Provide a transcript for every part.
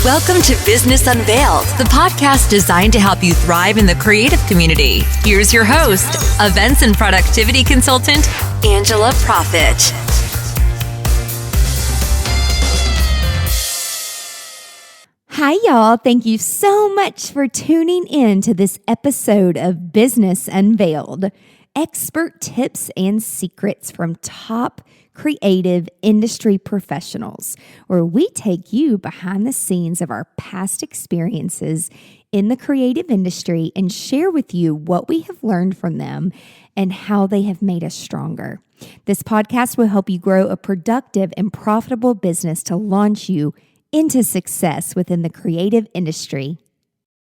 Welcome to Business Unveiled, the podcast designed to help you thrive in the creative community. Here's your host, events and productivity consultant, Angela Profit. Hi, y'all. Thank you so much for tuning in to this episode of Business Unveiled. Expert tips and secrets from top creative industry professionals, where we take you behind the scenes of our past experiences in the creative industry and share with you what we have learned from them and how they have made us stronger. This podcast will help you grow a productive and profitable business to launch you into success within the creative industry.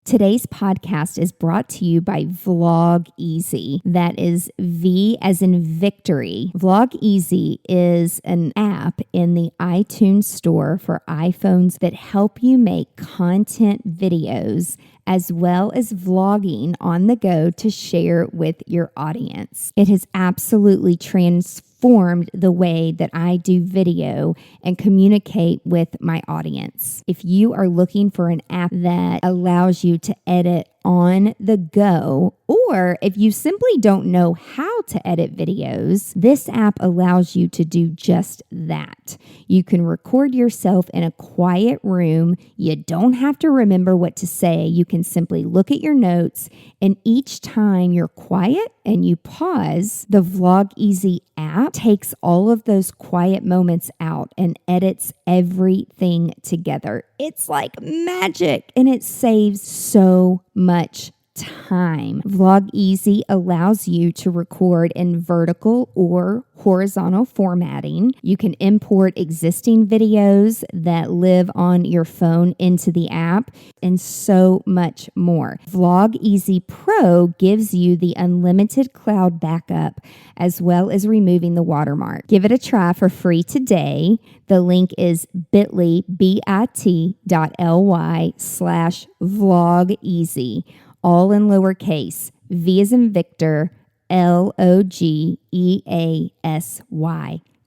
Today's podcast is brought to you by Vlog Easy. That is V as in victory. Vlog Easy is an app in the iTunes store for iPhones that help you make content videos as well as vlogging on the go to share with your audience. It has absolutely transformed the way that I do video and communicate with my audience. If you are looking for an app that allows you to edit on the go, or if you simply don't know how to edit videos, this app allows you to do just that. You can record yourself in a quiet room. You don't have to remember what to say. You can simply look at your notes, and each time you're quiet and you pause, the Vlog Easy app takes all of those quiet moments out and edits everything together. It's like magic, and it saves so much time. Vlog Easy allows you to record in vertical or horizontal formatting. You can import existing videos that live on your phone into the app, and so much more. Vlog Easy Pro gives you the unlimited cloud backup as well as removing the watermark. Give it a try for free today. The link is bit.ly/vlogeasy, all in lowercase, V as in Victor, LOGEASY.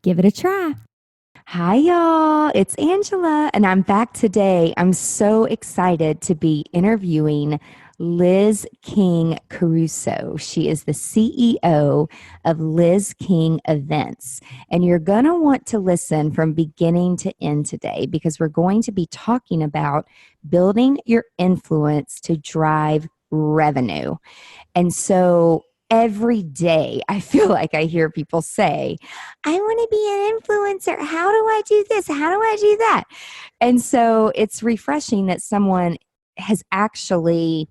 Give it a try. Hi, y'all. It's Angela, and I'm back today. I'm so excited to be interviewing Liz King Caruso. She is the CEO of Liz King Events. And you're going to want to listen from beginning to end today, because we're going to be talking about building your influence to drive revenue. And so every day I feel like I hear people say, I want to be an influencer. How do I do this? How do I do that? And so it's refreshing that someone has actually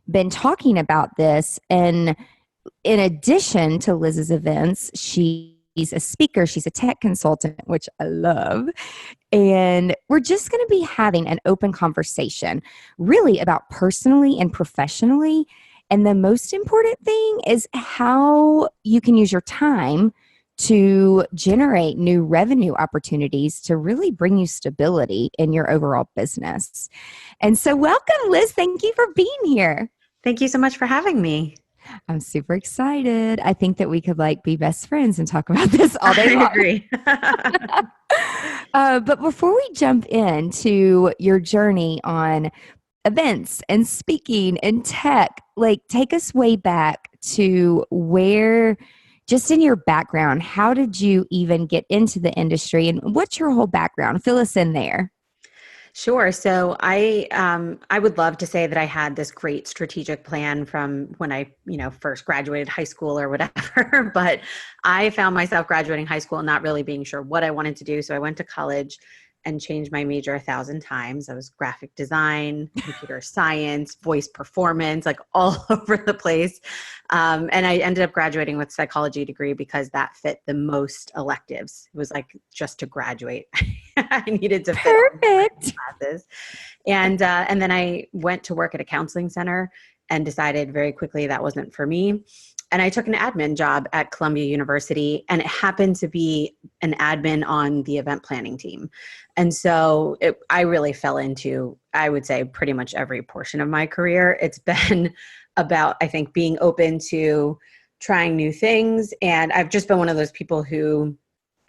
been talking about this. And in addition to Liz's events, she's a speaker, she's a tech consultant, which I love. And we're just going to be having an open conversation really about personally and professionally. And the most important thing is how you can use your time to generate new revenue opportunities to really bring you stability in your overall business. And so welcome, Liz. Thank you for being here. Thank you so much for having me. I'm super excited. I think that we could be best friends and talk about this all day long. I agree. But before we jump into your journey on events and speaking and tech, take us way back to where, just in your background, how did you even get into the industry, and what's your whole background? Fill us in there. Sure. So I would love to say that I had this great strategic plan from when I, first graduated high school or whatever, but I found myself graduating high school and not really being sure what I wanted to do. So I went to college and changed my major 1,000 times. I was graphic design, computer science, voice performance, all over the place. And I ended up graduating with a psychology degree because that fit the most electives. It was just to graduate. I needed to fit Perfect classes. And then I went to work at a counseling center and decided very quickly that wasn't for me. And I took an admin job at Columbia University, and it happened to be an admin on the event planning team. And so I really fell into, I would say, pretty much every portion of my career. It's been about, I think, being open to trying new things. And I've just been one of those people who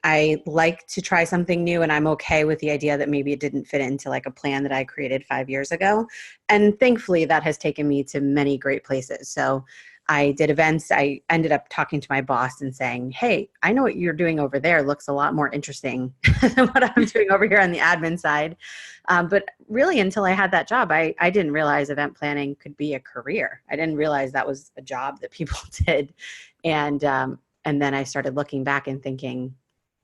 I like to try something new, and I'm okay with the idea that maybe it didn't fit into like a plan that I created 5 years ago. And thankfully that has taken me to many great places. So I did events. I ended up talking to my boss and saying, hey, I know what you're doing over there looks a lot more interesting than what I'm doing over here on the admin side. But really, until I had that job, I didn't realize event planning could be a career. I didn't realize that was a job that people did. And then I started looking back and thinking,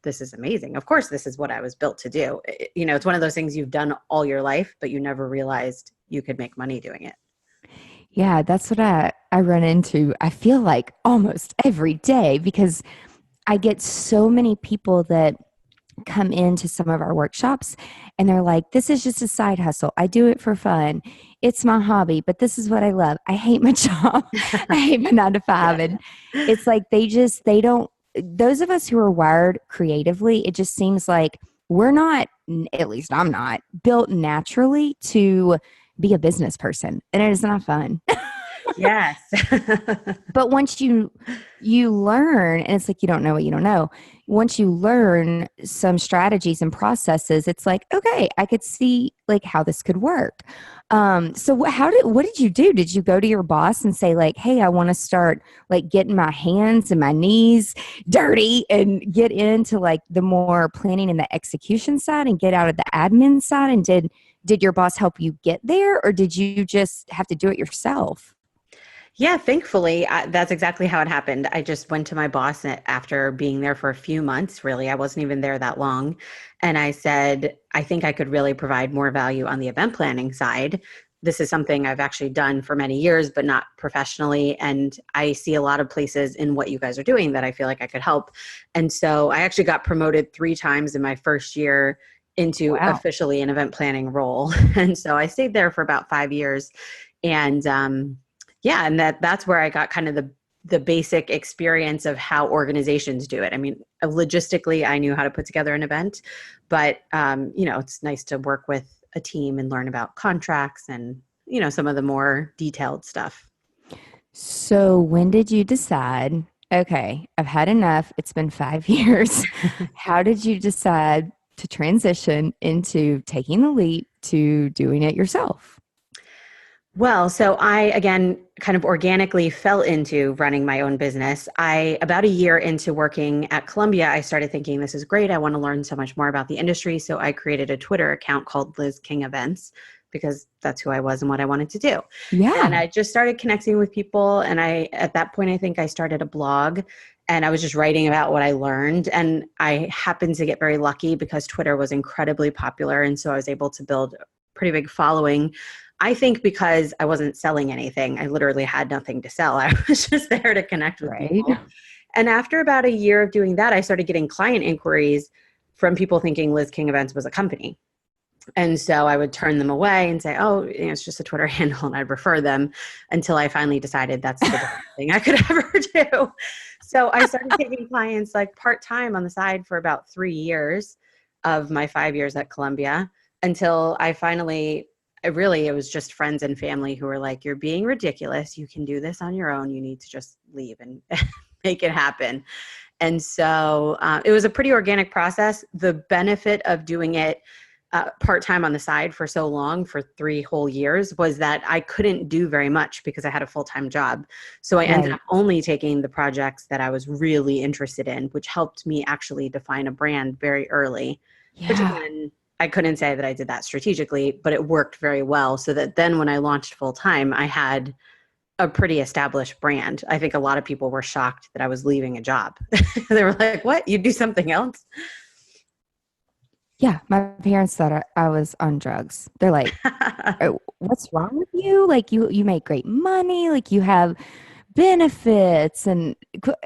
this is amazing. Of course, this is what I was built to do. It's one of those things you've done all your life, but you never realized you could make money doing it. Yeah, that's what I run into. I feel like almost every day because I get so many people that come into some of our workshops and they're like, this is just a side hustle. I do it for fun. It's my hobby, but this is what I love. I hate my job. I hate my 9 to 5. And it's like they don't, those of us who are wired creatively, it just seems like we're not, at least I'm not, built naturally to be a business person. And it is not fun. Yes. But once you learn, and it's like you don't know what you don't know. Once you learn some strategies and processes, it's like, okay, I could see like how this could work. So what did you do? Did you go to your boss and say like, hey, I want to start like getting my hands and my knees dirty and get into like the more planning and the execution side and get out of the admin side? And did your boss help you get there, or did you just have to do it yourself? Yeah, thankfully, that's exactly how it happened. I just went to my boss after being there for a few months, really. I wasn't even there that long. And I said, I think I could really provide more value on the event planning side. This is something I've actually done for many years, but not professionally. And I see a lot of places in what you guys are doing that I feel like I could help. And so I actually got promoted 3 times in my first year into Wow. officially an event planning role. And so I stayed there for about 5 years. And yeah, and that's where I got kind of the basic experience of how organizations do it. I mean, logistically, I knew how to put together an event, but it's nice to work with a team and learn about contracts and some of the more detailed stuff. So when did you decide, okay, I've had enough. It's been 5 years. How did you decide to transition into taking the leap to doing it yourself? Well, so I, again, kind of organically fell into running my own business. About a year into working at Columbia, I started thinking, this is great. I want to learn so much more about the industry. So I created a Twitter account called Liz King Events because that's who I was and what I wanted to do. And Yeah. I just started connecting with people. And at that point, I think I started a blog and I was just writing about what I learned. And I happened to get very lucky because Twitter was incredibly popular. And so I was able to build a pretty big following. I think because I wasn't selling anything. I literally had nothing to sell. I was just there to connect with Right. people. And after about a year of doing that, I started getting client inquiries from people thinking Liz King Events was a company. And so I would turn them away and say, oh, it's just a Twitter handle, and I'd refer them until I finally decided that's the best thing I could ever do. So I started taking clients like part-time on the side for about 3 years of my 5 years at Columbia until I finally it was just friends and family who were like, you're being ridiculous. You can do this on your own. You need to just leave and make it happen. And so it was a pretty organic process. The benefit of doing it part-time on the side for so long, for 3 whole years, was that I couldn't do very much because I had a full-time job. So I ended Right. up only taking the projects that I was really interested in, which helped me actually define a brand very early, which Yeah. again, I couldn't say that I did that strategically, but it worked very well so that then when I launched full time, I had a pretty established brand. I think a lot of people were shocked that I was leaving a job. They were like, what? You do something else? Yeah. My parents thought I was on drugs. They're like, "Oh, what's wrong with you? Like you make great money. Like you have benefits." And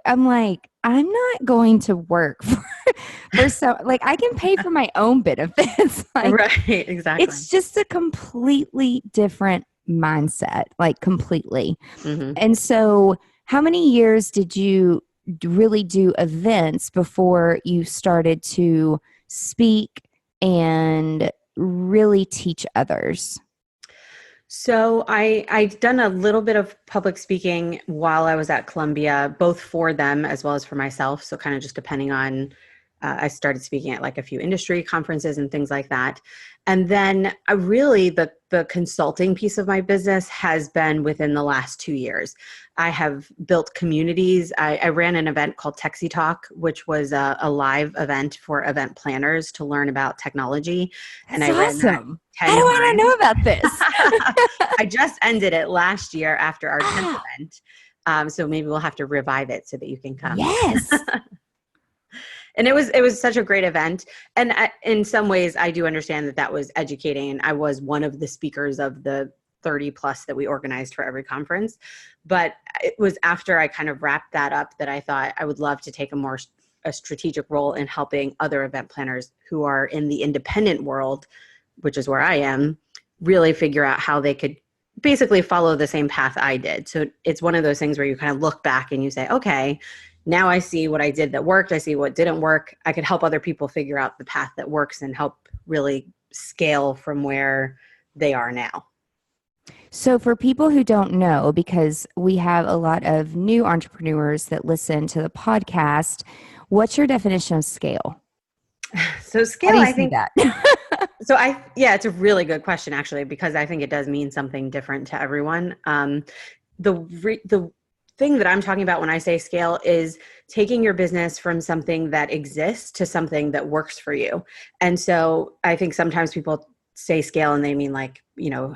I'm like, I'm not going to work for so like I can pay for my own benefits. Like Right, exactly. it's just a completely different mindset, like completely. Hmm. And so how many years did you really do events before you started to speak and really teach others? So I'd done a little bit of public speaking while I was at Columbia, both for them as well as for myself. So kind of just depending on I started speaking at like a few industry conferences and things like that. And then the consulting piece of my business has been within the last 2 years. I have built communities. I ran an event called Techie Talk, which was a live event for event planners to learn about technology. That's And I ran that awesome. 10 How do I not times. know about this? I just ended it last year after our 10th Ah, event. So maybe we'll have to revive it so that you can come. yes. And it was such a great event. And in some ways, I do understand that was educating. And I was one of the speakers of the 30 plus that we organized for every conference. But it was after I kind of wrapped that up that I thought I would love to take a strategic role in helping other event planners who are in the independent world, which is where I am, really figure out how they could basically follow the same path I did. So it's one of those things where you kind of look back and you say, okay, now I see what I did that worked. I see what didn't work. I could help other people figure out the path that works and help really scale from where they are now. So, for people who don't know, because we have a lot of new entrepreneurs that listen to the podcast, what's your definition of scale? So How scale, do you I see think, that? it's a really good question actually, because I think it does mean something different to everyone. The thing that I'm talking about when I say scale is taking your business from something that exists to something that works for you. And so I think sometimes people say scale and they mean like,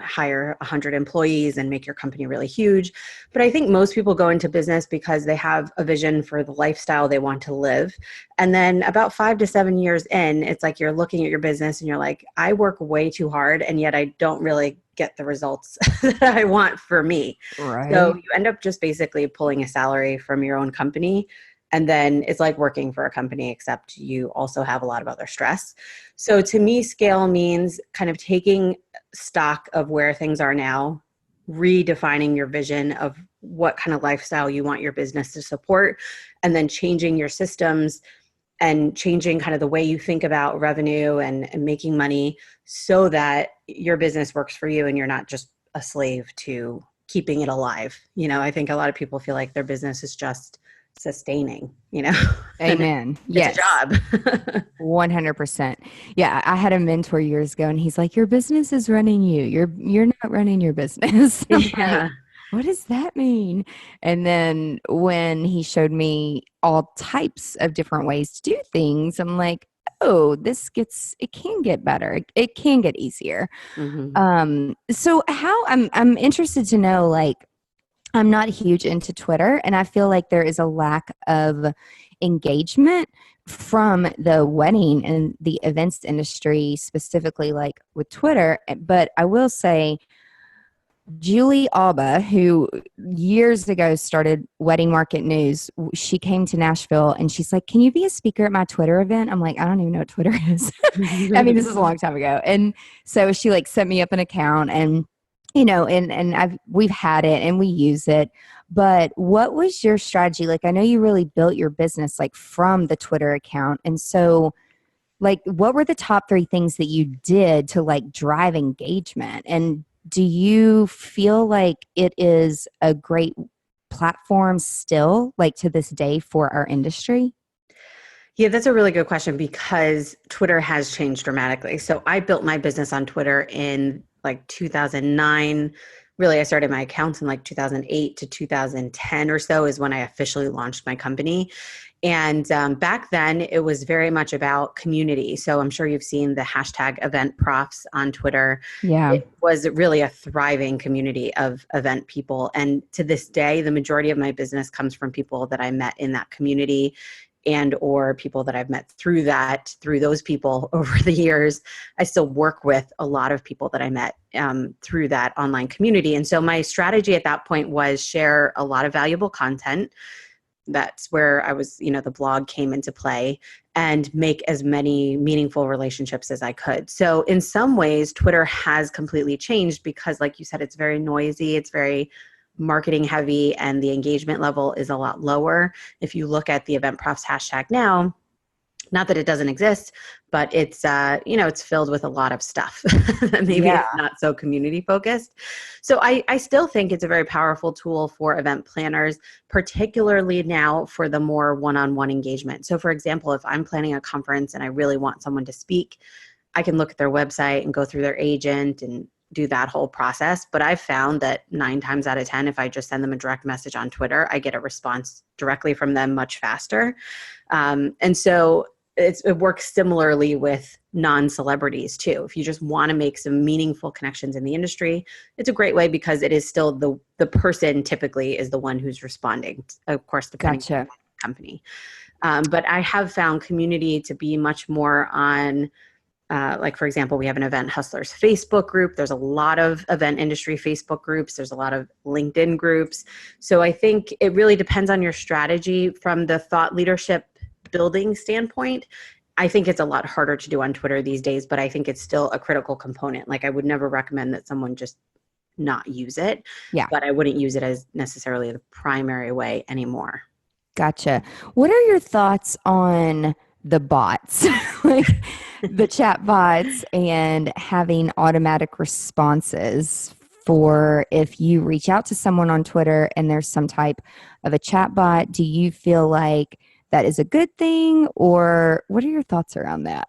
hire 100 employees and make your company really huge. But I think most people go into business because they have a vision for the lifestyle they want to live. And then about 5 to 7 years in, it's like you're looking at your business and you're like, I work way too hard and yet I don't really get the results that I want for me. So Right. you end up just basically pulling a salary from your own company. And then it's like working for a company, except you also have a lot of other stress. So to me, scale means kind of taking stock of where things are now, redefining your vision of what kind of lifestyle you want your business to support, and then changing your systems and changing kind of the way you think about revenue and making money so that your business works for you and you're not just a slave to keeping it alive. I think a lot of people feel like their business is just sustaining, and Amen. it's a Yes. job. 100%. Yeah, I had a mentor years ago and he's like, your business is running you. You're not running your business. I'm like, Yeah. what does that mean? And then when he showed me all types of different ways to do things, I'm like, oh, it can get better. It can get easier. Hmm. So I'm interested to know, like, I'm not huge into Twitter, and I feel like there is a lack of engagement from the wedding and the events industry, specifically like with Twitter. But I will say, Julie Alba, who years ago started Wedding Market News, she came to Nashville and she's like, can you be a speaker at my Twitter event? I'm like, I don't even know what Twitter is. I mean, this is a long time ago. And so she like set me up an account and we've had it and we use it. But what was your strategy? Like, I know you really built your business like from the Twitter account. And so like, what were the top 3 things that you did to like drive engagement? And do you feel like it is a great platform still, like to this day, for our industry? Yeah, that's a really good question because Twitter has changed dramatically. So I built my business on Twitter in like 2009. Really, I started my accounts in like 2008 to 2010 or so is when I officially launched my company. And back then, it was very much about community. So I'm sure you've seen the hashtag event profs on Twitter. Yeah. It was really a thriving community of event people. And to this day, the majority of my business comes from people that I met in that community and or people that I've met through those people over the years. I still work with a lot of people that I met through that online community. And so my strategy at that point was share a lot of valuable content. That's where I was, the blog came into play, and make as many meaningful relationships as I could. So in some ways, Twitter has completely changed because, like you said, it's very noisy. It's very marketing heavy and the engagement level is a lot lower. If you look at the Event Profs hashtag now, Not that it doesn't exist, but it's it's filled with a lot of stuff. Maybe Yeah. it's not so community focused. So I still think it's a very powerful tool for event planners, particularly now for the more one-on-one engagement. So for example, if I'm planning a conference and I really want someone to speak, I can look at their website and go through their agent and do that whole process. But I've found that 9 times out of 10, if I just send them a direct message on Twitter, I get a response directly from them much faster. And so it works similarly with non-celebrities too. If you just want to make some meaningful connections in the industry, it's a great way because it is still the person typically is the one who's responding, of course, depending on the company. But I have found community to be much more on, like, for example, we have an Event Hustlers Facebook group. There's a lot of event industry Facebook groups. There's a lot of LinkedIn groups. So I think it really depends on your strategy from the thought leadership building standpoint. I think it's a lot harder to do on Twitter these days, but I think it's still a critical component. Like, I would never recommend that someone just not use it, but I wouldn't use it as necessarily the primary way anymore. Gotcha. What are your thoughts on the bots, like the chat bots, and having automatic responses for if you reach out to someone on Twitter and there's some type of a chat bot? Do you feel like that is a good thing, or what are your thoughts around that?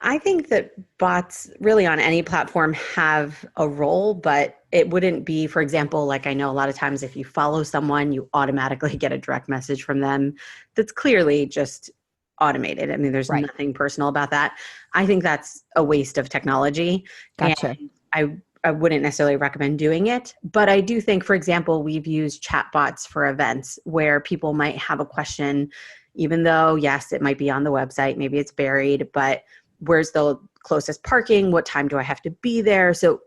I think that bots really on any platform have a role, but it wouldn't be, for example, like I know a lot of times if you follow someone, you automatically get a direct message from them that's clearly just automated. I mean, there's nothing personal about that. I think that's a waste of technology. Gotcha. And I wouldn't necessarily recommend doing it, but I do think, for example, we've used chat bots for events where people might have a question, even though, yes, it might be on the website, maybe it's buried, but where's the closest parking? What time do I have to be there? So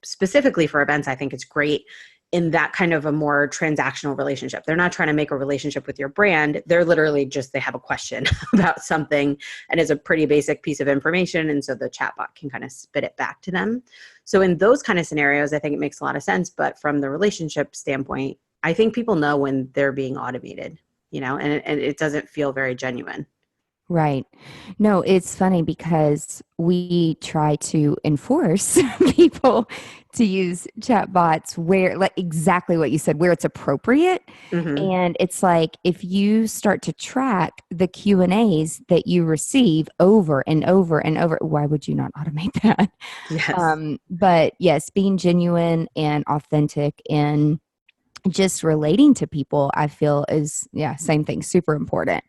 specifically for events, I think it's great in that kind of a more transactional relationship. They're not trying to make a relationship with your brand. They're literally just, they have a question about something and it's a pretty basic piece of information. And so the chatbot can kind of spit it back to them. So in those kind of scenarios, I think it makes a lot of sense. But from the relationship standpoint, I think people know when they're being automated, and it doesn't feel very genuine. Right. No, it's funny because we try to enforce people to use chat bots where, like exactly what you said, where it's appropriate. Mm-hmm. And it's like, if you start to track the Q&As that you receive over and over and over, why would you not automate that? Yes. But yes, being genuine and authentic and just relating to people, I feel is, same thing, super important.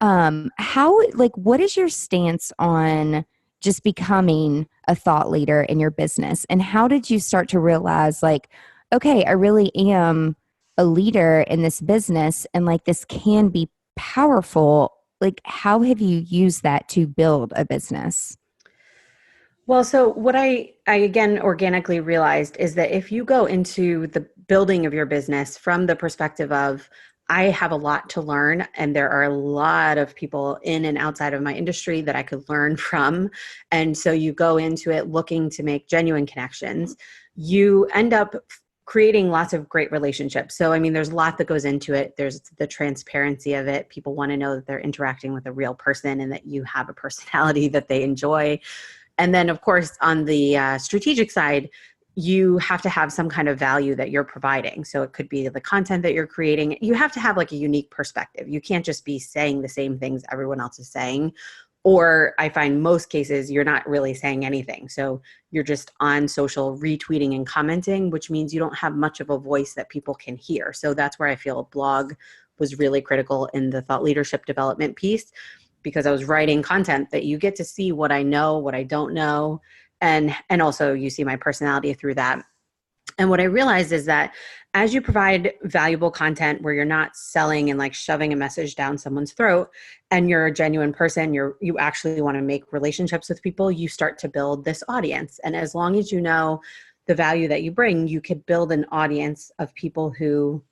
What is your stance on just becoming a thought leader in your business? And how did you start to realize, like, okay, I really am a leader in this business and like this can be powerful? Like, how have you used that to build a business? Well, so what I again organically realized is that if you go into the building of your business from the perspective of, I have a lot to learn and there are a lot of people in and outside of my industry that I could learn from. And so you go into it looking to make genuine connections, you end up creating lots of great relationships. So, I mean, there's a lot that goes into it. There's the transparency of it. People want to know that they're interacting with a real person and that you have a personality that they enjoy. And then, of course, on the strategic side, you have to have some kind of value that you're providing. So it could be the content that you're creating. You have to have like a unique perspective. You can't just be saying the same things everyone else is saying. Or I find most cases you're not really saying anything. So you're just on social retweeting and commenting, which means you don't have much of a voice that people can hear. So that's where I feel a blog was really critical in the thought leadership development piece, because I was writing content that you get to see what I know, what I don't know. And also you see my personality through that. And what I realized is that as you provide valuable content where you're not selling and like shoving a message down someone's throat, and you're a genuine person, you actually want to make relationships with people, you start to build this audience. And as long as you know the value that you bring, you could build an audience of people who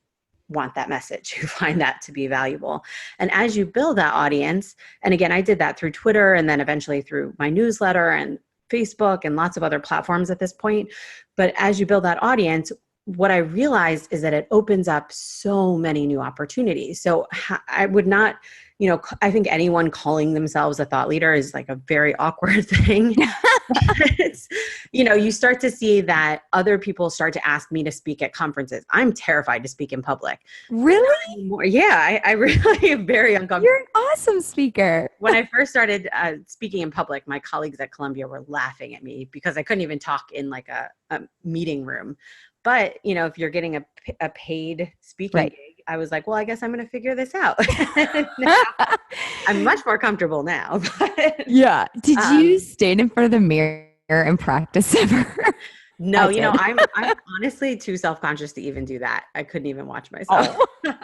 want that message, who find that to be valuable. And as you build that audience, and again, I did that through Twitter and then eventually through my newsletter and Facebook and lots of other platforms at this point. But as you build that audience, what I realized is that it opens up so many new opportunities. So I would not, I think anyone calling themselves a thought leader is like a very awkward thing. It's, you start to see that other people start to ask me to speak at conferences. I'm terrified to speak in public. Really? Yeah, I really am very uncomfortable. You're an awesome speaker. When I first started speaking in public, my colleagues at Columbia were laughing at me because I couldn't even talk in like a meeting room. But, if you're getting a paid speaking gig, I was like, well, I guess I'm going to figure this out. I'm much more comfortable now. But, yeah. Did you stand in front of the mirror and practice ever? No, I'm honestly too self-conscious to even do that. I couldn't even watch myself. Oh.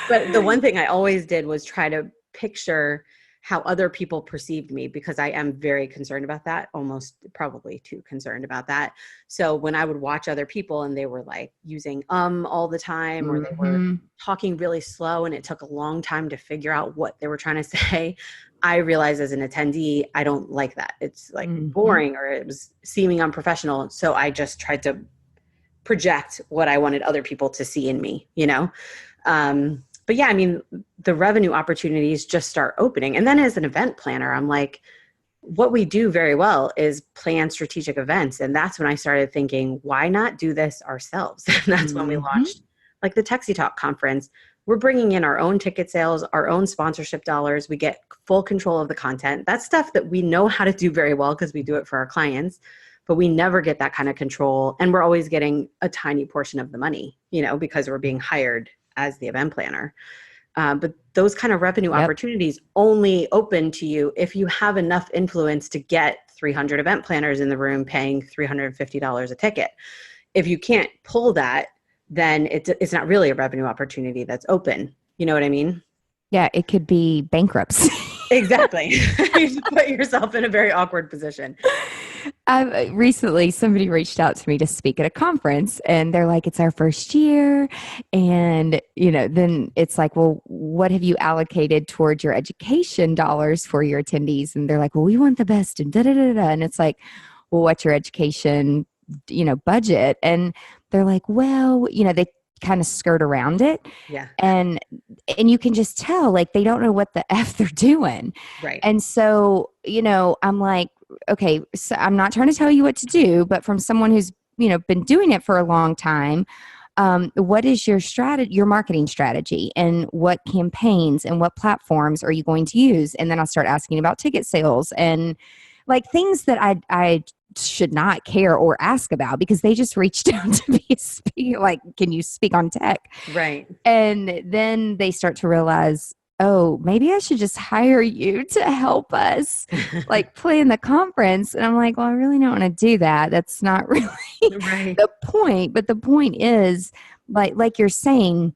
But the one thing I always did was try to picture how other people perceived me, because I am very concerned about that, almost probably too concerned about that. So when I would watch other people and they were like using all the time, or they were talking really slow and it took a long time to figure out what they were trying to say, I realized as an attendee, I don't like that. It's like boring, or it was seeming unprofessional. So I just tried to project what I wanted other people to see in me, But yeah, I mean, the revenue opportunities just start opening. And then as an event planner, I'm like, what we do very well is plan strategic events. And that's when I started thinking, why not do this ourselves? And that's when we launched like the Texie Talk conference. We're bringing in our own ticket sales, our own sponsorship dollars. We get full control of the content. That's stuff that we know how to do very well because we do it for our clients, but we never get that kind of control. And we're always getting a tiny portion of the money, because we're being hired as the event planner. But those kind of revenue opportunities only open to you if you have enough influence to get 300 event planners in the room paying $350 a ticket. If you can't pull that, then it's not really a revenue opportunity that's open. You know what I mean? Yeah, it could be bankruptcy. Exactly. You just put yourself in a very awkward position. Recently, somebody reached out to me to speak at a conference, and they're like, it's our first year. And, then it's like, well, what have you allocated towards your education dollars for your attendees? And they're like, well, we want the best, and da-da-da-da. And it's like, well, what's your education, budget? And they're like, well, they kind of skirt around it. Yeah. And you can just tell, like, they don't know what the F they're doing. Right. And so, I'm like, okay, so I'm not trying to tell you what to do, but from someone who's, been doing it for a long time, what is your your marketing strategy, and what campaigns and what platforms are you going to use? And then I'll start asking about ticket sales and like things that I should not care or ask about, because they just reached out to me like, can you speak on tech? Right. And then they start to realize, oh, maybe I should just hire you to help us like plan the conference. And I'm like, well, I really don't want to do that. That's not really the point. But the point is, like you're saying,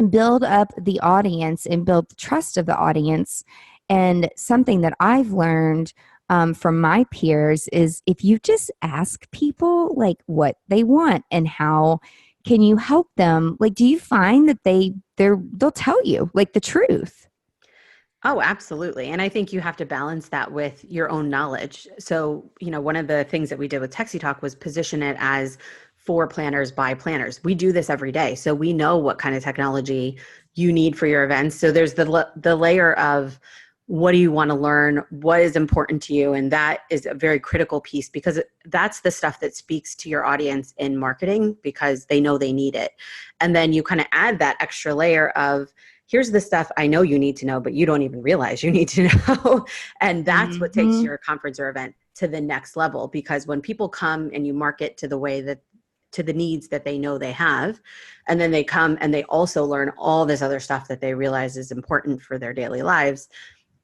build up the audience and build the trust of the audience. And something that I've learned from my peers is, if you just ask people like what they want and how can you help them, like, do you find that they'll tell you like the truth? Oh, absolutely. And I think you have to balance that with your own knowledge. So, one of the things that we did with Texie Talk was position it as for planners by planners. We do this every day. So we know what kind of technology you need for your events. So there's the layer of, what do you want to learn? What is important to you? And that is a very critical piece, because that's the stuff that speaks to your audience in marketing, because they know they need it. And then you kind of add that extra layer of, here's the stuff I know you need to know, but you don't even realize you need to know. And that's what takes your conference or event to the next level. Because when people come and you market to the needs that they know they have, and then they come and they also learn all this other stuff that they realize is important for their daily lives,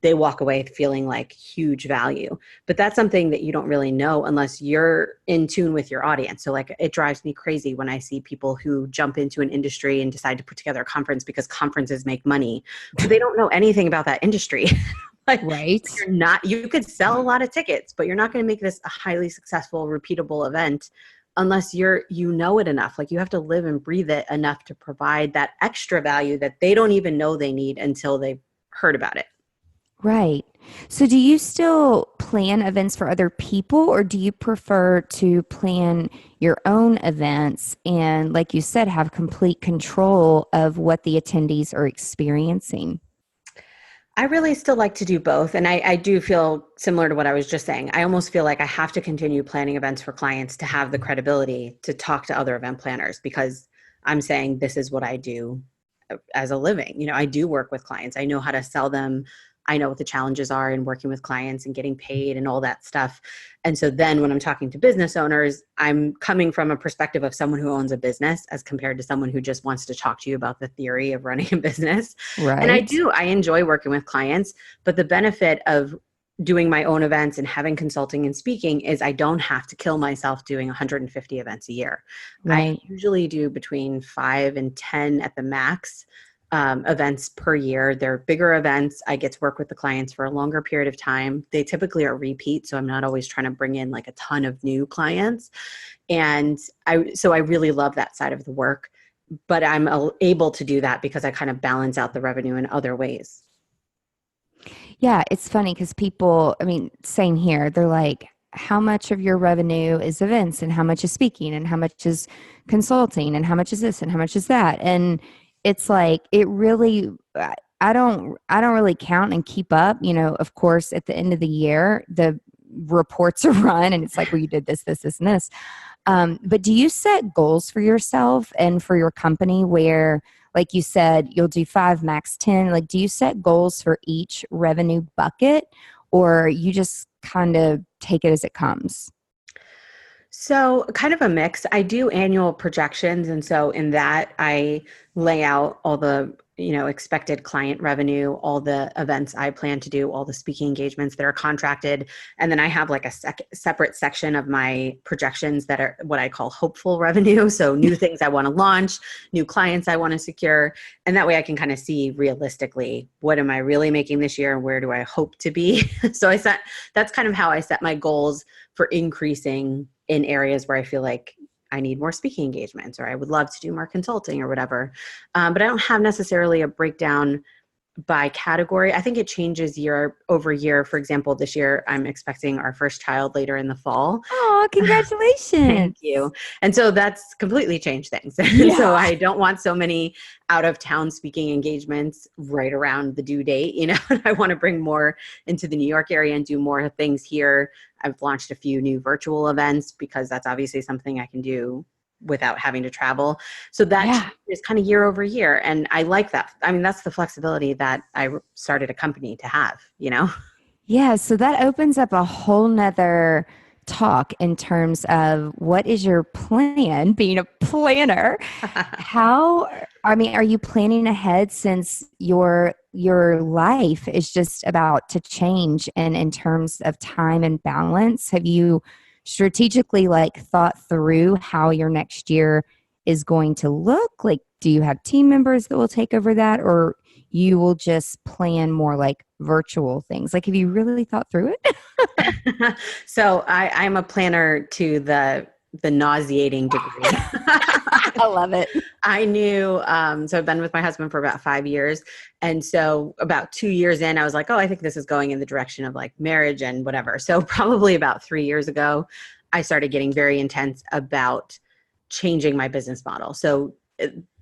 they walk away feeling like huge value. But that's something that you don't really know unless you're in tune with your audience. So like, it drives me crazy when I see people who jump into an industry and decide to put together a conference because conferences make money, but they don't know anything about that industry. Like, right. You could sell a lot of tickets, but you're not going to make this a highly successful, repeatable event unless you know it enough. Like, you have to live and breathe it enough to provide that extra value that they don't even know they need until they've heard about it. Right. So do you still plan events for other people, or do you prefer to plan your own events and, like you said, have complete control of what the attendees are experiencing? I really still like to do both. And I do feel similar to what I was just saying. I almost feel like I have to continue planning events for clients to have the credibility to talk to other event planners, because I'm saying this is what I do as a living. I do work with clients. I know how to sell them. I know what the challenges are in working with clients and getting paid and all that stuff. And so then when I'm talking to business owners, I'm coming from a perspective of someone who owns a business as compared to someone who just wants to talk to you about the theory of running a business. And Right. I enjoy working with clients, but the benefit of doing my own events and having consulting and speaking is I don't have to kill myself doing 150 events a year. I Right. usually do between 5 and 10 at the max events per year. They're bigger events. I get to work with the clients for a longer period of time. They typically are repeat, so I'm not always trying to bring in like a ton of new clients. And I really love that side of the work, but I'm able to do that because I kind of balance out the revenue in other ways. Yeah, it's funny because people, I mean, same here. They're like, how much of your revenue is events and how much is speaking and how much is consulting and how much is this and how much is that? And it's like, it really, I don't really count and keep up. Of course, at the end of the year, the reports are run and it's like, well, you did this, this, this, and this. But do you set goals for yourself and for your company where, like you said, you'll do 5, max 10? Like, do you set goals for each revenue bucket, or you just kind of take it as it comes? So, kind of a mix. I do annual projections. And so, in that, I lay out all the expected client revenue, all the events I plan to do, all the speaking engagements that are contracted. And then I have like a separate section of my projections that are what I call hopeful revenue. So, new things I want to launch, new clients I want to secure. And that way I can kind of see realistically, what am I really making this year and where do I hope to be? So, that's kind of how I set my goals for increasing in areas where I feel like I need more speaking engagements or I would love to do more consulting or whatever. But I don't have necessarily a breakdown by category. I think it changes year over year. For example, this year I'm expecting our first child later in the fall. Oh, Thank congratulations. you. And so that's completely changed things. And Yeah. so I don't want so many out of town speaking engagements right around the due date. I want to bring more into the New York area and do more things here. I've launched a few new virtual events because that's obviously something I can do without having to travel. So that Yeah. changes kind of year over year. And I like that. I mean, that's the flexibility that I started a company to have. Yeah, so that opens up a whole nother talk in terms of what is your plan, being a planner. How, I mean, are you planning ahead since your life is just about to change, and in terms of time and balance, have you strategically like thought through how your next year is going to look? Like, do you have team members that will take over that, or you will just plan more like virtual things? Like, have you really thought through it? So I'm a planner to the nauseating degree. I love it. I knew, so I've been with my husband for about 5 years. And so about 2 years in, I was like, oh, I think this is going in the direction of like marriage and whatever. So probably about 3 years ago, I started getting very intense about changing my business model. So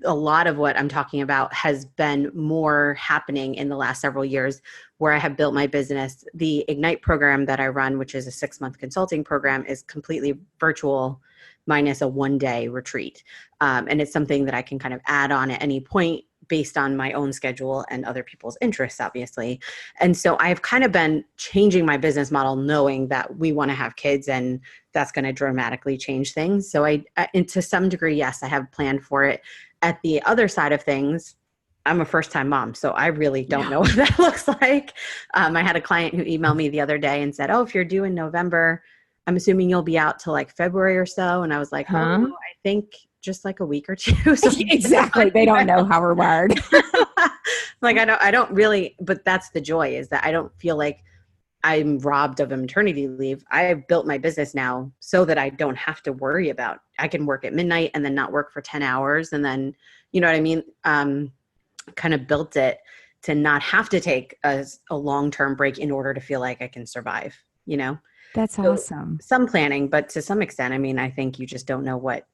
a lot of what I'm talking about has been more happening in the last several years where I have built my business. The Ignite program that I run, which is a 6-month consulting program, is completely virtual minus a 1-day retreat. And it's something that I can kind of add on at any point based on my own schedule and other people's interests, obviously. And so I've kind of been changing my business model knowing that we want to have kids and that's going to dramatically change things. So and to some degree, yes, I have planned for it. At the other side of things, I'm a first-time mom, so I really don't know what that looks like. I had a client who emailed me the other day and said, oh, if you're due in November, I'm assuming you'll be out till like February or so. And I was like, Huh? oh, I think just like a week or two. So Exactly. They don't know how we're wired. like, I don't really, but that's the joy, is that I don't feel like I'm robbed of a maternity leave. I have built my business now so that I don't have to worry about, I can work at midnight and then not work for 10 hours. And then, you know what I mean? Kind of built it to not have to take a long-term break in order to feel like I can survive. you know? That's So awesome. some planning, but to some extent, I mean, I think you just don't know what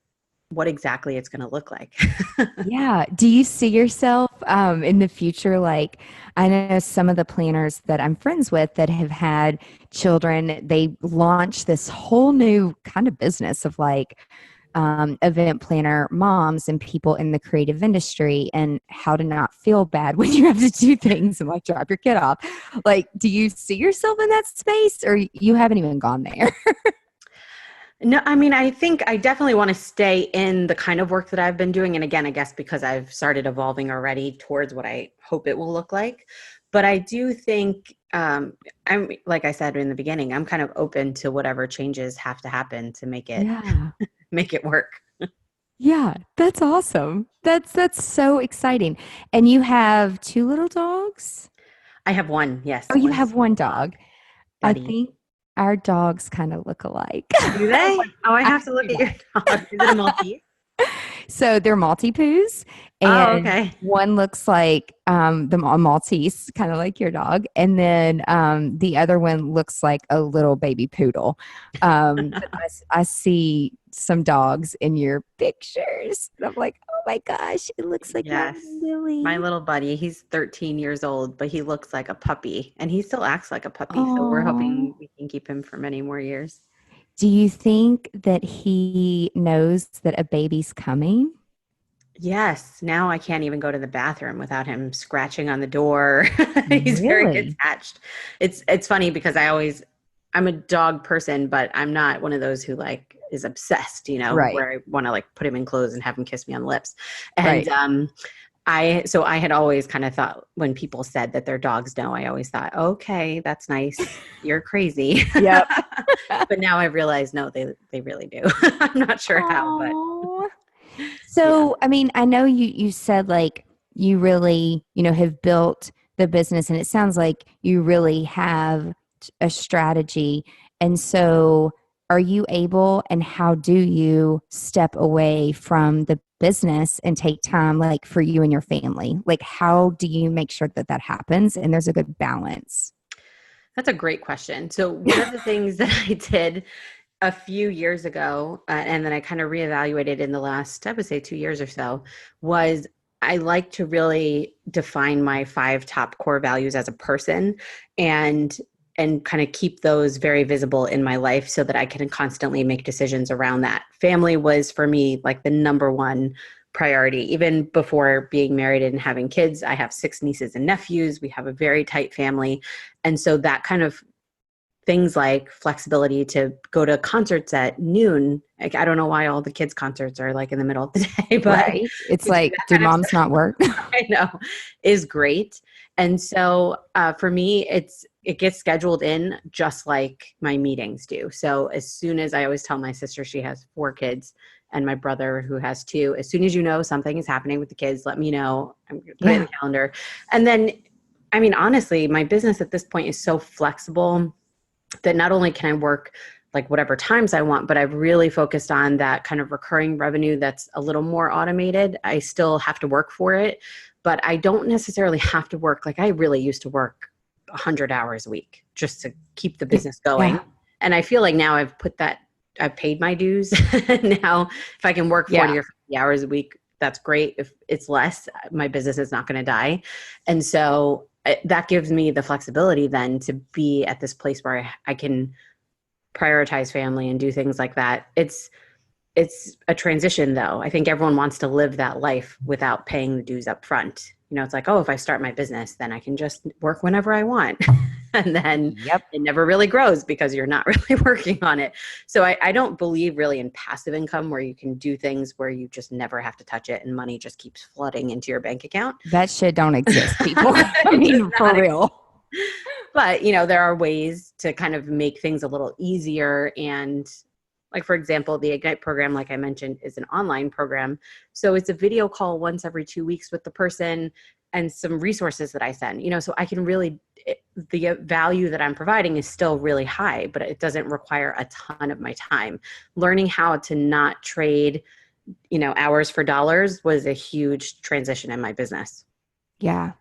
exactly it's going to look like. Yeah. Do you see yourself in the future? Like, I know some of the planners that I'm friends with that have had children, they launched this whole new kind of business of like event planner moms and people in the creative industry and how to not feel bad when you have to do things and like drop your kid off. Like, do you see yourself in that space or you haven't even gone there? No, I mean, I think I definitely want to stay in the kind of work that I've been doing. And again, I guess because I've started evolving already towards what I hope it will look like. But I do think, I'm like I said in the beginning, I'm kind of open to whatever changes have to happen to make it Yeah. make it work. Yeah, that's awesome. That's so exciting. And you have two little dogs? I have one, yes, Oh, you one have sweet one dog, dog. I Buddy. think our dogs kind of look alike. Do they? Oh, I I have have to look two at your dogs. dog. Is it a Maltese? So they're Maltipoo, Oh, and okay. one looks like a Maltese, kind of like your dog, and then the other one looks like a little baby poodle. But I see some dogs in your pictures, and I'm like, oh my gosh, it looks like my Yes. little My Lily. little buddy, he's 13 years old, but he looks like a puppy and he still acts like a puppy. So we're hoping Oh, we can keep him for many more years. do you think that he knows that a baby's coming? Yes. Now I can't even go to the bathroom without him scratching on the door. He's very Really? attached. It's funny because I'm a dog person, but I'm not one of those who like is obsessed, Right, where I want to like put him in clothes and have him kiss me on the lips. And right. I had always kind of thought when people said that their dogs know, I always thought, okay, that's nice. You're crazy. Yep. But now I realize no, they really do. I'm not sure how, but Oh. yeah. So, I mean, I know you said like you really, have built the business and it sounds like you really have a strategy. And so, are you able and how do you step away from the business and take time like for you and your family? Like how do you make sure that that happens and there's a good balance? That's a great question. So one of the things that I did a few years ago, and then I kind of reevaluated in the last, I would say 2 years or so, was I like to really define my 5 top core values as a person and kind of keep those very visible in my life so that I can constantly make decisions around that. Family was for me like the number one priority. Even before being married and having kids, I have 6 nieces and nephews. We have a very tight family. And so that kind of things like flexibility to go to concerts at noon. Like, I don't know why all the kids' concerts are like in the middle of the day, but Right. It's to do like, that do kind of moms not work? stuff, I know, is great. And so for me, it gets scheduled in just like my meetings do. So as soon as I always tell my sister, she has 4 kids, and my brother who has 2, as soon as you know something is happening with the kids, let me know. I'm going to put it in Yeah. the calendar. And then, I mean, honestly, my business at this point is so flexible that not only can I work like whatever times I want, but I've really focused on that kind of recurring revenue that's a little more automated. I still have to work for it, but I don't necessarily have to work. Like I really used to work 100 hours a week just to keep the business going. Yeah. And I feel like now I've paid my dues. Now, if I can work Yeah. 40 or 50 hours a week, that's great. If it's less, my business is not going to die. And so that gives me the flexibility then to be at this place where I can prioritize family and do things like that. It's a transition though. I think everyone wants to live that life without paying the dues up front. It's like, oh, if I start my business, then I can just work whenever I want. And then Yep. it never really grows because you're not really working on it. So I don't believe really in passive income where you can do things where you just never have to touch it and money just keeps flooding into your bank account. That shit don't exist, people. I It does mean, for not. real. But, there are ways to kind of make things a little easier. And like, for example, the Ignite program, like I mentioned, is an online program. So it's a video call once every 2 weeks with the person and some resources that I send, so I can really, the value that I'm providing is still really high, but it doesn't require a ton of my time. Learning how to not trade, hours for dollars was a huge transition in my business. Yeah.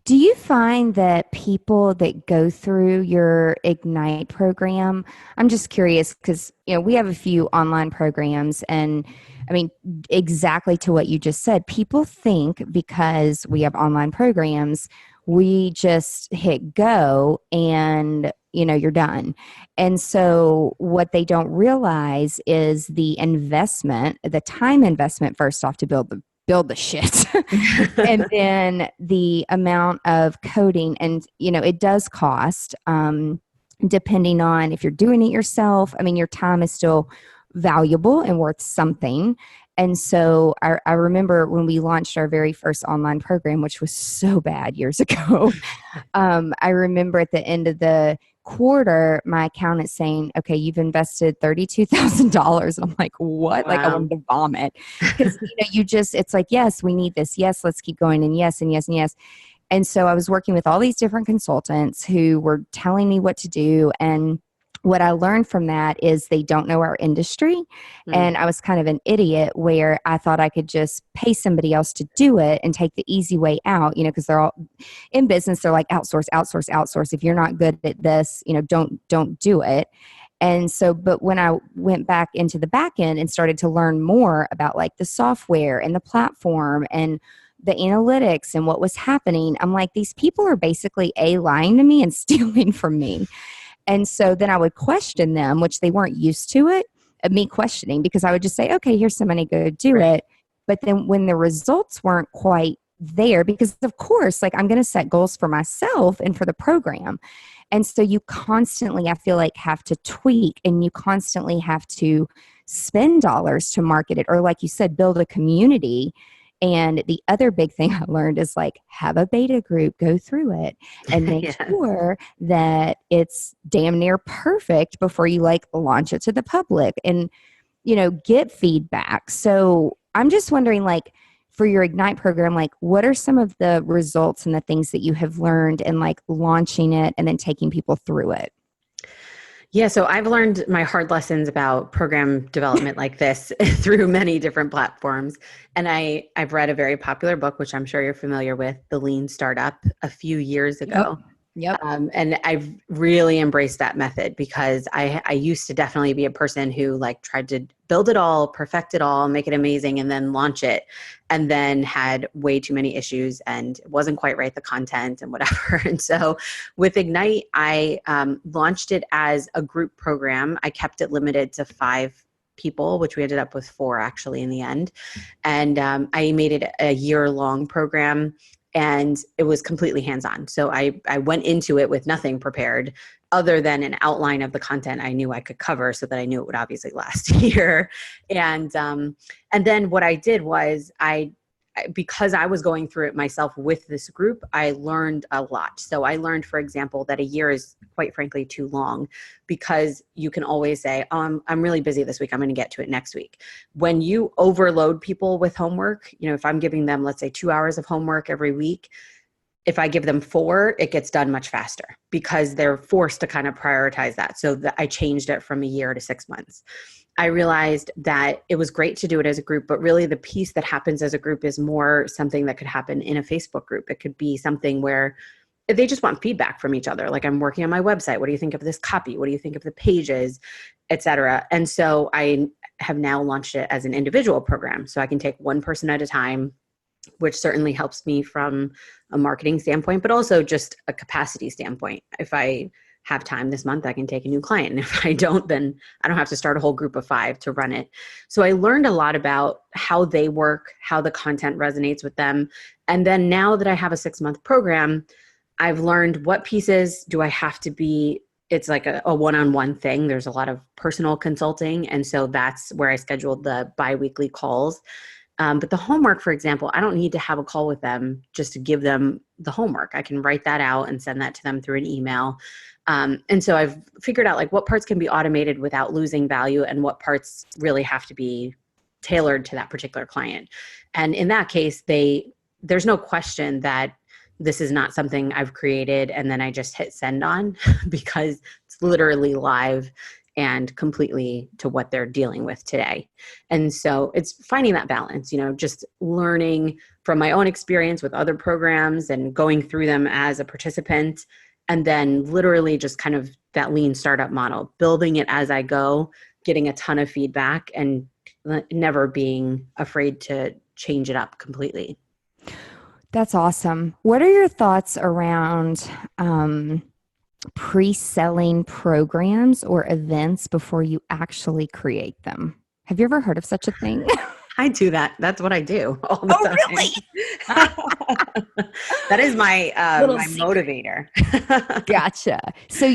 Do you find that people that go through your Ignite program, I'm just curious because, we have a few online programs and I mean, exactly to what you just said, people think because we have online programs, we just hit go and, you're done. And so what they don't realize is the investment, the time investment first off to build the shit. And then the amount of coding, and it does cost, depending on if you're doing it yourself. I mean, your time is still valuable and worth something. And so I remember when we launched our very first online program, which was so bad years ago. I remember at the end of the quarter, my accountant saying, "Okay, you've invested $32,000." And I'm like, "What?" Like I Wow. wanted to vomit because it's like, yes, we need this. Yes, let's keep going. And yes, and yes, and yes. And so I was working with all these different consultants who were telling me what to do. And what I learned from that is they don't know our industry. Mm. And I was kind of an idiot where I thought I could just pay somebody else to do it and take the easy way out, because they're all in business. They're like, outsource, outsource, outsource. If you're not good at this, don't do it. And so, but when I went back into the back end and started to learn more about like the software and the platform and the analytics and what was happening, I'm like, these people are basically lying to me and stealing from me. And so then I would question them, which they weren't used to it, me questioning, because I would just say, okay, here's some money, go do Right. it. But then when the results weren't quite there, because of course, like I'm going to set goals for myself and for the program. And so you constantly, I feel like, have to tweak and you constantly have to spend dollars to market it. Or, like you said, build a community. And the other big thing I learned is like have a beta group, go through it and make Yes. sure that it's damn near perfect before you like launch it to the public and, get feedback. So I'm just wondering, like, for your Ignite program, like what are some of the results and the things that you have learned in like launching it and then taking people through it? Yeah, so I've learned my hard lessons about program development like this through many different platforms. And I've read a very popular book, which I'm sure you're familiar with, The Lean Startup, a few years Yep. ago. Yep. And I've really embraced that method because I used to definitely be a person who like tried to build it all, perfect it all, make it amazing, and then launch it. And then had way too many issues and it wasn't quite right, the content and whatever. And so with Ignite, I launched it as a group program. I kept it limited to 5 people, which we ended up with 4 actually in the end. And I made it a year-long program and it was completely hands-on. So I went into it with nothing prepared other than an outline of the content I knew I could cover so that I knew it would obviously last a year. And then what I did was because I was going through it myself with this group, I learned a lot. So I learned, for example, that a year is quite frankly too long because you can always say, I'm really busy this week. I'm going to get to it next week. When you overload people with homework, if I'm giving them, let's say 2 hours of homework every week, if I give them 4, it gets done much faster because they're forced to kind of prioritize that. So I changed it from a year to 6 months. I realized that it was great to do it as a group, but really the piece that happens as a group is more something that could happen in a Facebook group. It could be something where they just want feedback from each other. Like, I'm working on my website. What do you think of this copy? What do you think of the pages, et cetera? And so I have now launched it as an individual program. So I can take one person at a time, which certainly helps me from a marketing standpoint, but also just a capacity standpoint. If I have time this month, I can take a new client. And if I don't, then I don't have to start a whole group of 5 to run it. So I learned a lot about how they work, how the content resonates with them. And then now that I have a 6-month program, I've learned what pieces do I have to be. It's like a one-on-one thing. There's a lot of personal consulting. And so that's where I scheduled the bi-weekly calls. But the homework, for example, I don't need to have a call with them just to give them the homework. I can write that out and send that to them through an email. And so I've figured out like what parts can be automated without losing value and what parts really have to be tailored to that particular client. And in that case, there's no question that this is not something I've created and then I just hit send on because it's literally live and completely to what they're dealing with today. And so it's finding that balance, just learning from my own experience with other programs and going through them as a participant, and then literally just kind of that lean startup model, building it as I go, getting a ton of feedback, and never being afraid to change it up completely. That's awesome. What are your thoughts around pre-selling programs or events before you actually create them? Have you ever heard of such a thing? I do that. That's what I do all the time. Really? That is my my secret. motivator. Gotcha. So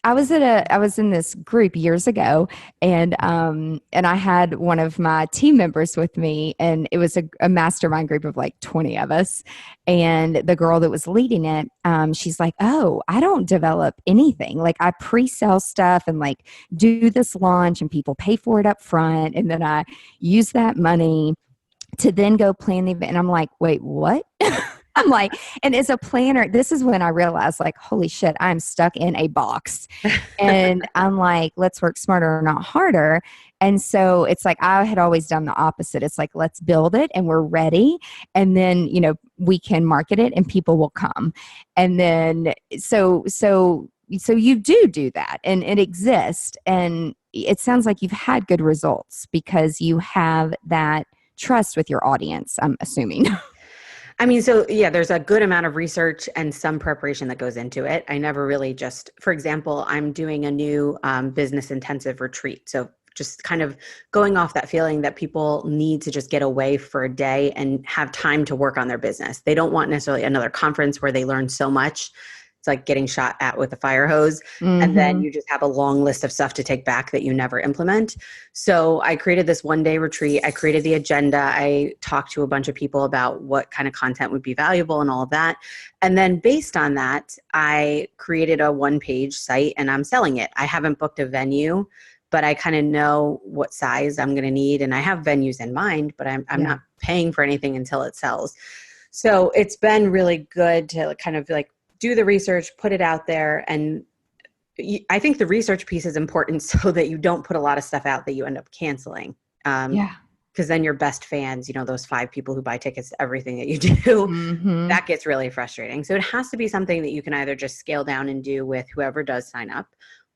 I was in this group years ago, and I had one of my team members with me, and it was a mastermind group of like 20 of us. And the girl that was leading it, she's like, "Oh, I don't develop anything. Like I pre-sell stuff and like do this launch, and people pay for it up front, and then I use that money to then go plan the event." And I'm like, "Wait, what?" I'm like, and as a planner, this is when I realized, like, holy shit, I'm stuck in a box. And I'm like, let's work smarter, not harder. And so it's like, I had always done the opposite. It's like, let's build it and we're ready. And then, we can market it and people will come. And then, so you do that, and it exists. And it sounds like you've had good results because you have that trust with your audience, I'm assuming. I mean, so yeah, there's a good amount of research and some preparation that goes into it. I never really for example, I'm doing a new business intensive retreat. So just kind of going off that feeling that people need to just get away for a day and have time to work on their business. They don't want necessarily another conference where they learn so much. It's like getting shot at with a fire hose. Mm-hmm. And then you just have a long list of stuff to take back that you never implement. So I created this 1-day retreat. I created the agenda. I talked to a bunch of people about what kind of content would be valuable and all of that. And then based on that, I created a 1-page site and I'm selling it. I haven't booked a venue, but I kind of know what size I'm going to need. And I have venues in mind, but I'm not paying for anything until it sells. So it's been really good to kind of like do the research, put it out there. And I think the research piece is important so that you don't put a lot of stuff out that you end up canceling. Because then your best fans, those 5 people who buy tickets to everything that you do, that gets really frustrating. So it has to be something that you can either just scale down and do with whoever does sign up,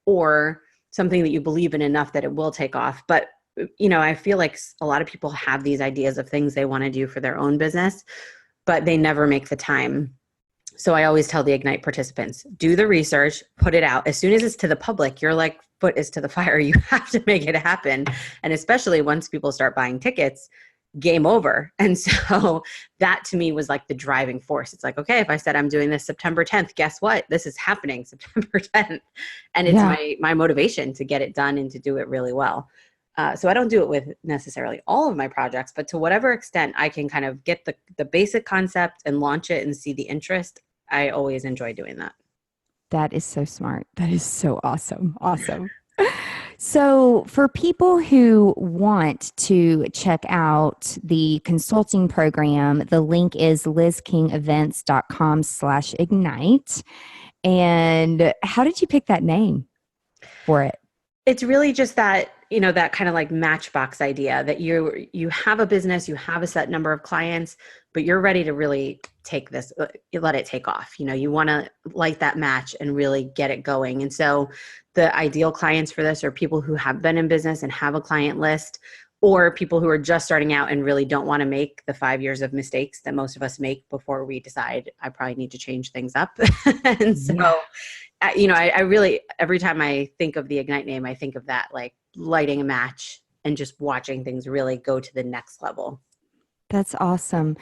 or something that you believe in enough that it will take off. But, I feel like a lot of people have these ideas of things they want to do for their own business, but they never make the time. So I always tell the Ignite participants, do the research, put it out. As soon as it's to the public, your foot is to the fire. You have to make it happen. And especially once people start buying tickets, game over. And so that to me was like the driving force. It's like, okay, if I said I'm doing this September 10th, guess what? This is happening September 10th. And it's my motivation to get it done and to do it really well. So I don't do it with necessarily all of my projects, but to whatever extent I can kind of get the basic concept and launch it and see the interest, I always enjoy doing that. That is so smart. That is so awesome. Awesome. So for people who want to check out the consulting program, the link is lizkingevents.com/ignite. And how did you pick that name for it? It's really just that, that kind of like matchbox idea that you have a business, you have a set number of clients, but you're ready to really let it take off. You want to light that match and really get it going. And so the ideal clients for this are people who have been in business and have a client list, or people who are just starting out and really don't want to make the 5 years of mistakes that most of us make before we decide I probably need to change things up. And so, I really, every time I think of the Ignite name, I think of that, like lighting a match and just watching things really go to the next level. That's awesome.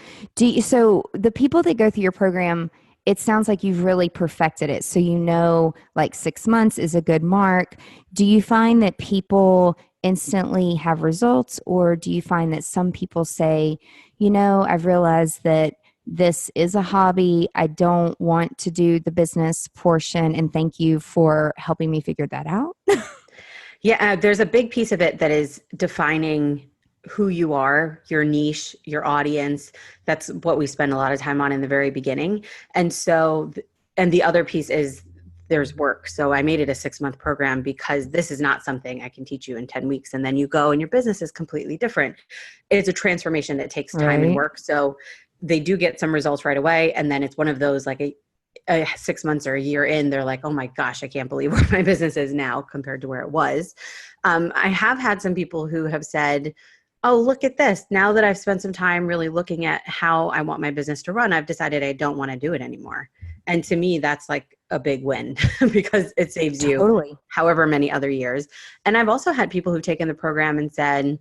So the people that go through your program, it sounds like you've really perfected it. So like 6 months is a good mark. Do you find that people instantly have results, or do you find that some people say, I've realized that this is a hobby. I don't want to do the business portion, and thank you for helping me figure that out? Yeah, there's a big piece of it that is defining who you are, your niche, your audience. That's what we spend a lot of time on in the very beginning. And so, and the other piece is there's work. So I made it a 6-month program because this is not something I can teach you in 10 weeks. And then you go and your business is completely different. It's a transformation that takes time and Right. work. So they do get some results right away. And then it's one of those like a 6 months or a year in, they're like, oh my gosh, I can't believe where my business is now compared to where it was. I have had some people who have said, oh, look at this. Now that I've spent some time really looking at how I want my business to run, I've decided I don't want to do it anymore. And to me, that's like a big win because it saves you Totally. however many other years. And I've also had people who've taken the program and said,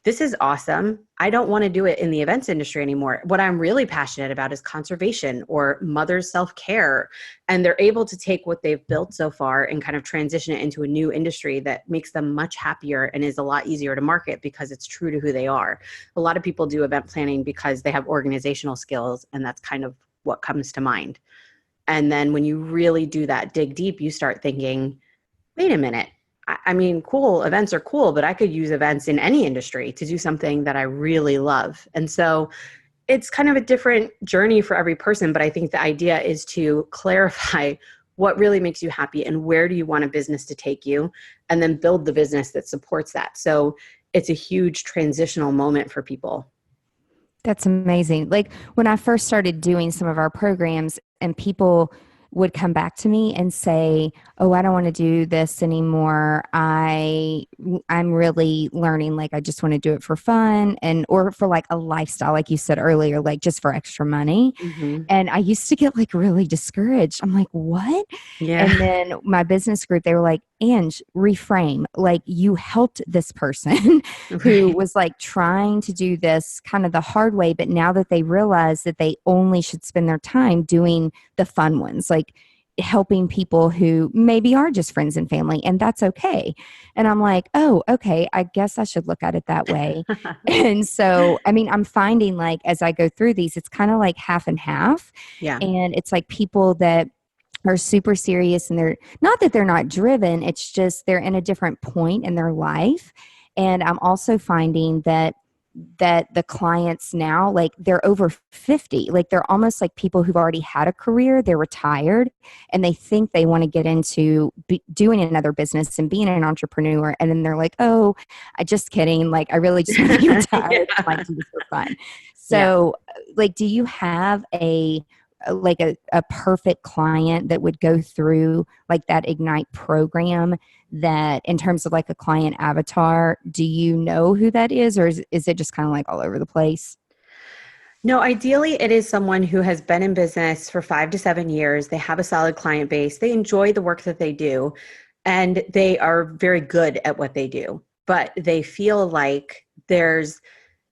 this is awesome. I don't want to do it in the events industry anymore. What I'm really passionate about is conservation or mother's self-care. And they're able to take what they've built so far and kind of transition it into a new industry that makes them much happier and is a lot easier to market because it's true to who they are. A lot of people do event planning because they have organizational skills, and that's kind of what comes to mind. And then when you really do that, dig deep, you start thinking, wait a minute. I mean, cool, events are cool, but I could use events in any industry to do something that I really love. And so it's kind of a different journey for every person, but I think the idea is to clarify what really makes you happy and where do you want a business to take you, and then build the business that supports that. So it's a huge transitional moment for people. That's amazing. Like when I first started doing some of our programs and people would come back to me and say, "Oh, I don't want to do this anymore. I'm really learning like I just want to do it for fun and or for like a lifestyle like you said earlier, like just for extra money." Mm-hmm. And I used to get like really discouraged. I'm like, "What?" Yeah. And then my business group, they were like, "Ange, reframe. Like you helped this person who Right. was like trying to do this kind of the hard way, but now that they realize that they only should spend their time doing the fun ones, like helping people who maybe are just friends and family, and that's okay." And I'm like, oh, okay, I guess I should look at it that way. And so, I mean, I'm finding like as I go through these, it's kind of like half and half. Yeah. And it's like people that are super serious and they're not that they're not driven, it's just they're in a different point in their life. And I'm also finding that the clients now, like they're over 50, like they're almost like people who've already had a career, they're retired, and they think they want to get into doing another business and being an entrepreneur. And then they're like, oh, I just kidding. Like, I really just want to be retired. Yeah. I might do this for fun. Yeah. So like, do you have a perfect client that would go through like that Ignite program, that in terms of like a client avatar, do you know who that is, or is it just kind of like all over the place? No, ideally, it is someone who has been in business for 5 to 7 years. They have a solid client base. They enjoy the work that they do, and they are very good at what they do. But they feel like there's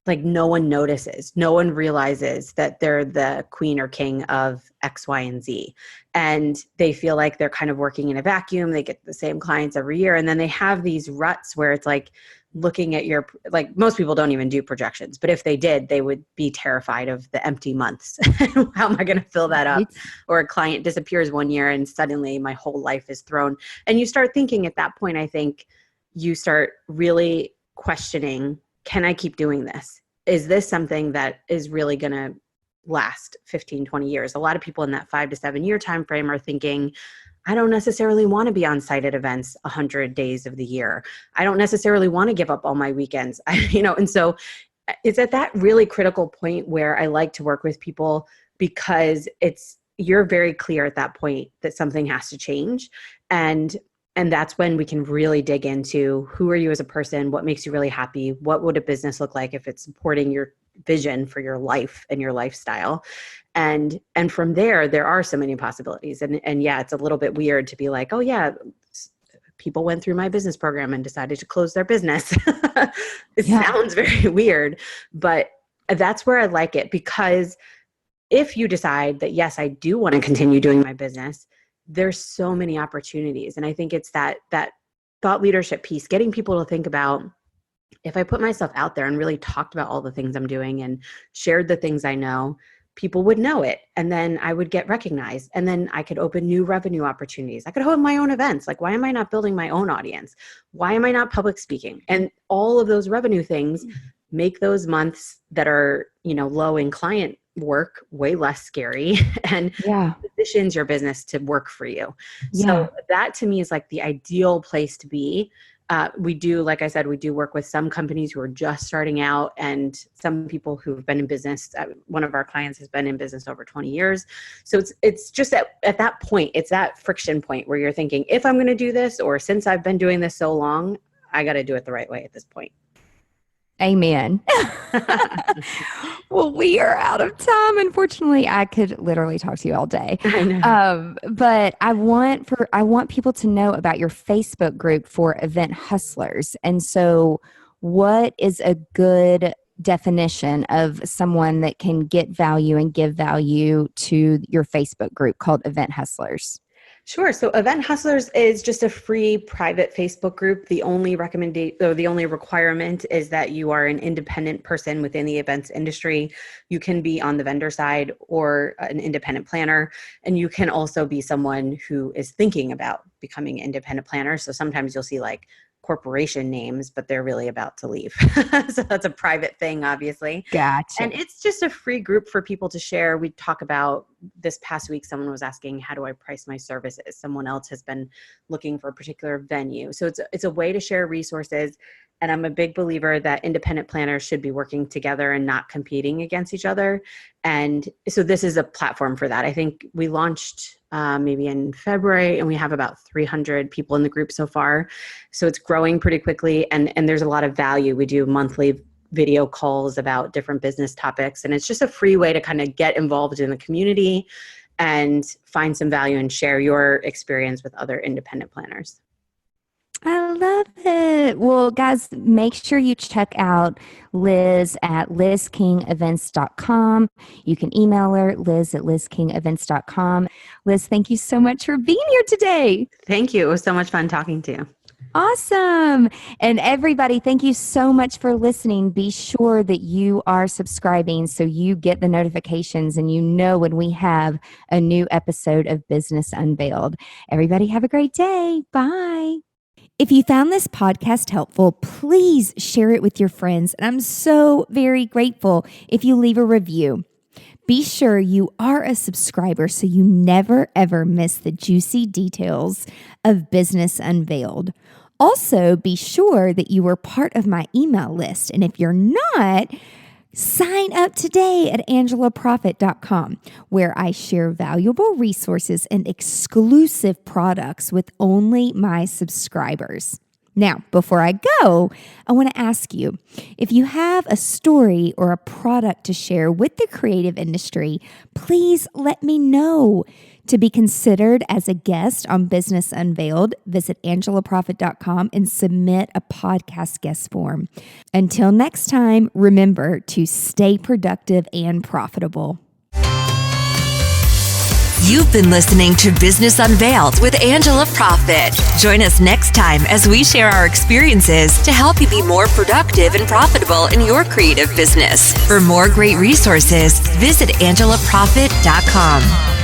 like no one notices, no one realizes that they're the queen or king of X, Y, and Z. And they feel like they're kind of working in a vacuum. They get the same clients every year. And then they have these ruts where it's like looking at your, like most people don't even do projections, but if they did, they would be terrified of the empty months. How am I going to fill that up? Right. Or a client disappears one year and suddenly my whole life is thrown. And you start thinking at that point, I think you start really questioning, can I keep doing this? Is this something that is really going to last 15, 20 years? A lot of people in that 5 to 7 year time frame are thinking, I don't necessarily want to be on site at events 100 days of the year. I don't necessarily want to give up all my weekends. And so it's at that really critical point where I like to work with people, because you're very clear at that point that something has to change. And that's when we can really dig into who are you as a person, what makes you really happy, what would a business look like if it's supporting your vision for your life and your lifestyle. And from there are so many possibilities. And yeah, it's a little bit weird to be like, oh yeah, people went through my business program and decided to close their business. It Yeah. sounds very weird, but that's where I like it, because if you decide that, yes, I do want to continue doing my business, there's so many opportunities. And I think it's that thought leadership piece, getting people to think about, if I put myself out there and really talked about all the things I'm doing and shared the things I know, people would know it. And then I would get recognized. And then I could open new revenue opportunities. I could hold my own events. Like, why am I not building my own audience? Why am I not public speaking? And all of those revenue things make those months that are, low in client work way less scary and positions your business to work for you. So that to me is like the ideal place to be. We do, like I said, we do work with some companies who are just starting out and some people who've been in business. One of our clients has been in business over 20 years. So it's just at that point, it's that friction point where you're thinking, if I'm going to do this, or since I've been doing this so long, I got to do it the right way at this point. Amen. Well, we are out of time. Unfortunately, I could literally talk to you all day. I know. But I want people to know about your Facebook group for event hustlers. And so what is a good definition of someone that can get value and give value to your Facebook group called Event Hustlers? Sure. So Event Hustlers is just a free private Facebook group. The only requirement is that you are an independent person within the events industry. You can be on the vendor side or an independent planner, and you can also be someone who is thinking about becoming an independent planner. So sometimes you'll see like corporation names, but they're really about to leave. So that's a private thing, obviously. Gotcha. And it's just a free group for people to share. We talk about this past week, someone was asking, how do I price my services? Someone else has been looking for a particular venue. So it's a way to share resources. And I'm a big believer that independent planners should be working together and not competing against each other. And so this is a platform for that. I think we launched maybe in February, and we have about 300 people in the group so far. So it's growing pretty quickly, and there's a lot of value. We do monthly video calls about different business topics, and it's just a free way to kind of get involved in the community and find some value and share your experience with other independent planners. I love it. Well, guys, make sure you check out Liz at lizkingevents.com. You can email her, liz@lizkingevents.com. Liz, thank you so much for being here today. Thank you. It was so much fun talking to you. Awesome. And everybody, thank you so much for listening. Be sure that you are subscribing so you get the notifications and you know when we have a new episode of Business Unveiled. Everybody have a great day. Bye. If you found this podcast helpful, please share it with your friends. And I'm so very grateful if you leave a review. Be sure you are a subscriber so you never, ever miss the juicy details of Business Unveiled. Also, be sure that you are part of my email list. And if you're not, sign up today at angelaprofit.com, where I share valuable resources and exclusive products with only my subscribers. Now, before I go, I want to ask you, if you have a story or a product to share with the creative industry, please let me know. To be considered as a guest on Business Unveiled, visit angelaprofit.com and submit a podcast guest form. Until next time, remember to stay productive and profitable. You've been listening to Business Unveiled with Angela Profit. Join us next time as we share our experiences to help you be more productive and profitable in your creative business. For more great resources, visit angelaprofit.com.